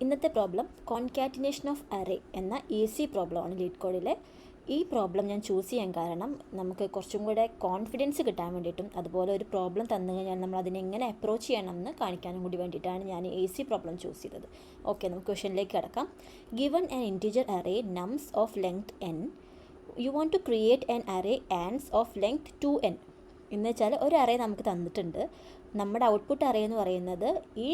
ഇന്നത്തെ problem concatenation of array എന്ന easy പ്രോബ്ലമാണ് ലീഡ് കോഡിലെ. ഈ പ്രോബ്ലം ഞാൻ ചൂസ് ചെയ്യാൻ കാരണം നമുക്ക് കുറച്ചും കൂടെ കോൺഫിഡൻസ് കിട്ടാൻ വേണ്ടിയിട്ടും അതുപോലെ ഒരു പ്രോബ്ലം തന്നു കഴിഞ്ഞാൽ നമ്മൾ അതിനെങ്ങനെ അപ്രോച്ച് ചെയ്യണമെന്ന് കാണിക്കാനും കൂടി വേണ്ടിയിട്ടാണ് ഞാൻ ഈസി പ്രോബ്ലം ചൂസ് ചെയ്തത്. ഓക്കെ, നമുക്ക് ക്വസ്റ്റ്യനിലേക്ക് കിടക്കാം. Given an integer array nums of length n, you want to create an array ans of length 2n. എന്ന് വെച്ചാൽ ഒരു അറേ നമുക്ക് തന്നിട്ടുണ്ട്. നമ്മുടെ ഔട്ട്പുട്ട് അറേ എന്ന് പറയുന്നത് ഈ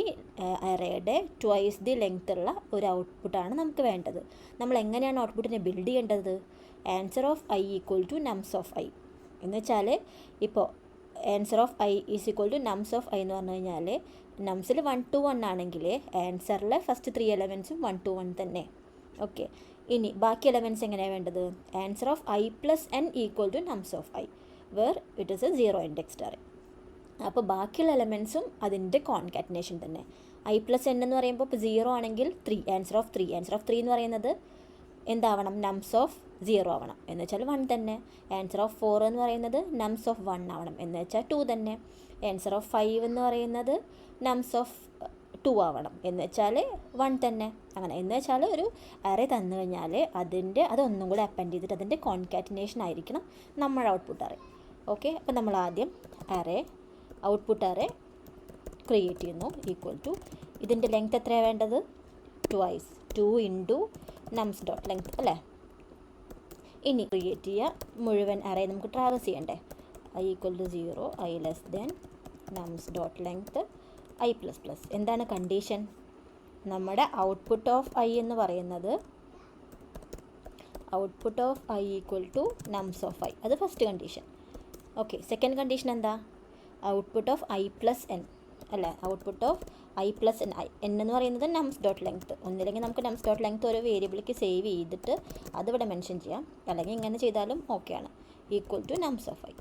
അറേയുടെ ട്വൈസ് ദി ലെങ്ത് ഉള്ള ഒരു ഔട്ട്പുട്ടാണ് നമുക്ക് വേണ്ടത്. നമ്മൾ എങ്ങനെയാണ് ഔട്ട്പുട്ടിനെ ബിൽഡ് ചെയ്യേണ്ടത്? Answer of i equal to nums of i. എന്ന് വെച്ചാൽ ഇപ്പോൾ answer of i is equal to nums of i എന്ന് പറഞ്ഞു കഴിഞ്ഞാൽ നംസിൽ 1 to 1 ആണെങ്കിൽ ആൻസറിലെ ഫസ്റ്റ് 3 എലമെൻസും 1 to 1 തന്നെ. ഓക്കെ, ഇനി ബാക്കി എലമെൻറ്റ്സ് എങ്ങനെയാണ് വേണ്ടത്? Answer of i plus n equal to nums of i where it is a 0 indexed array. അപ്പോൾ ബാക്കിയുള്ള എലമെൻസും അതിൻ്റെ കോൺകാറ്റിനേഷൻ തന്നെ. ഐ പ്ലസ് എൻ എന്ന് പറയുമ്പോൾ ഇപ്പോൾ 0 ആണെങ്കിൽ 3, ആൻസർ ഓഫ് 3. ആൻസർ ഓഫ് 3 എന്ന് പറയുന്നത് എന്താവണം? നംസ് ഓഫ് 0 ആവണം, എന്ന് വെച്ചാൽ 1 തന്നെ. ആൻസർ ഓഫ് 4 എന്ന് പറയുന്നത് നംസ് ഓഫ് 1 ആവണം, എന്ന് വെച്ചാൽ 2 തന്നെ. ആൻസർ ഓഫ് 5 എന്ന് പറയുന്നത് നംസ് ഓഫ് 2 ആവണം, എന്ന് വെച്ചാൽ 1 തന്നെ. അങ്ങനെ എന്ന് വെച്ചാൽ ഒരു അറേ തന്നു കഴിഞ്ഞാൽ അതൊന്നും കൂടെ അപ്പൻഡ് ചെയ്തിട്ട് അതിൻ്റെ കോൺകാറ്റിനേഷൻ ആയിരിക്കണം നമ്മുടെ ഔട്ട്പുട്ട് അറേ. ഓക്കെ, അപ്പോൾ നമ്മൾ ആദ്യം ഔട്ട്പുട്ട് അറേ ക്രിയേറ്റ് ചെയ്യുന്നു. ഈക്വൽ ടു ഇതിൻ്റെ ലെങ്ത് എത്രയാണ് വേണ്ടത്? Twice 2 into nums dot length അല്ലേ. ഇനി ക്രിയേറ്റ് ചെയ്യുക മുഴുവൻ അറേ നമുക്ക് ട്രാവേഴ്സ് ചെയ്യണ്ടേ. I equal to 0, i less than nums dot length i plus plus. എന്താണ് കണ്ടീഷൻ? നമ്മുടെ ഔട്ട്പുട്ട് ഓഫ് ഐ എന്ന് പറയുന്നത് output of i equal to nums of i. അത് first condition. Okay, second condition എന്താ? Output of i plus N അല്ലേ. Output of i plus N. N എന്ന് പറയുന്നത് നംസ് dot length. ഒന്നില്ലെങ്കിൽ നമുക്ക് നംസ് ഡോട്ട് ലെങ്ത് ഒരു വേരിയബിളിലേക്ക് സേവ് ചെയ്തിട്ട് അതിവിടെ മെൻഷൻ ചെയ്യാം, അല്ലെങ്കിൽ ഇങ്ങനെ ചെയ്താലും ഓക്കെയാണ്. Equal to nums of i.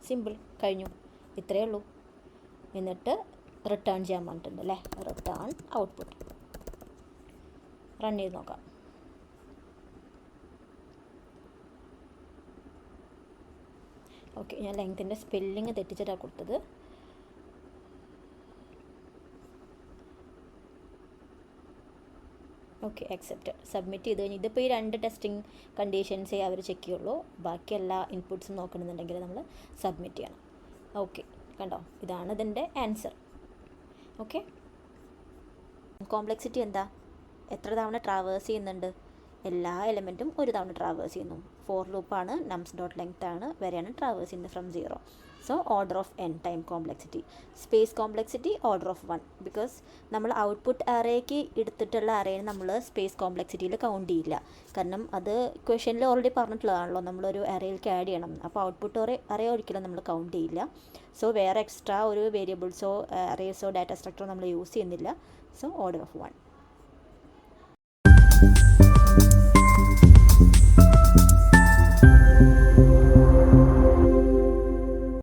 Simple, കഴിഞ്ഞു. ഇത്രയേ ഉള്ളൂ. എന്നിട്ട് റിട്ടേൺ ചെയ്യാൻ പറഞ്ഞിട്ടുണ്ട് അല്ലേ. Return output. റൺ ചെയ്ത് നോക്കാം. ഓക്കെ, ഞാൻ ലെങ്ത്തിൻ്റെ സ്പെല്ലിങ് തെറ്റിച്ചിട്ടാണ് കൊടുത്തത്. Okay, accepted. സബ്മിറ്റ് ചെയ്ത് കഴിഞ്ഞ് ഇതിപ്പോൾ ഈ 2 ടെസ്റ്റിംഗ് കണ്ടീഷൻസേ അവർ ചെക്ക് ചെയ്യുള്ളൂ. ബാക്കി എല്ലാ ഇൻപുട്സും നോക്കണമെന്നുണ്ടെങ്കിൽ നമ്മൾ സബ്മിറ്റ് ചെയ്യണം. ഓക്കെ, കണ്ടോ, ഇതാണ് ഇതിൻ്റെ ആൻസർ. ഓക്കെ, കോംപ്ലക്സിറ്റി എന്താ? എത്ര തവണ ട്രാവേഴ്സ് ചെയ്യുന്നുണ്ട്? എല്ലാ എലമെൻറ്റും ഒരു തവണ ട്രാവേഴ്സ് ചെയ്യുന്നു. ഫോർ ലൂപ്പാണ്, നംസ് ഡോട്ട് ലെങ്ത് ആണ് വരെയാണ് ട്രാവേഴ്സ് ചെയ്യുന്നത് from 0. So order of n time complexity. Space complexity order of 1, because നമ്മൾ ഔട്ട്പുട്ട് അറേക്ക് എടുത്തിട്ടുള്ള അറേനെ നമ്മൾ സ്പേസ് കോംപ്ലക്സിറ്റിയിൽ കൗണ്ട് ചെയ്യില്ല. കാരണം അത് ക്വസ്റ്റ്യനിൽ ഓൾറെഡി പറഞ്ഞിട്ടുള്ളതാണല്ലോ, നമ്മളൊരു അറേയിലേക്ക് ആഡ് ചെയ്യണം. അപ്പോൾ ഔട്ട്പുട്ട് അറേ ഒരിക്കലും നമ്മൾ കൗണ്ട് ചെയ്യില്ല. സോ വേറെ എക്സ്ട്രാ ഒരു വേരിയബിൾസോ അറേസോ ഡാറ്റ സ്ട്രക്ചറോ നമ്മൾ യൂസ് ചെയ്യുന്നില്ല. So order of 1.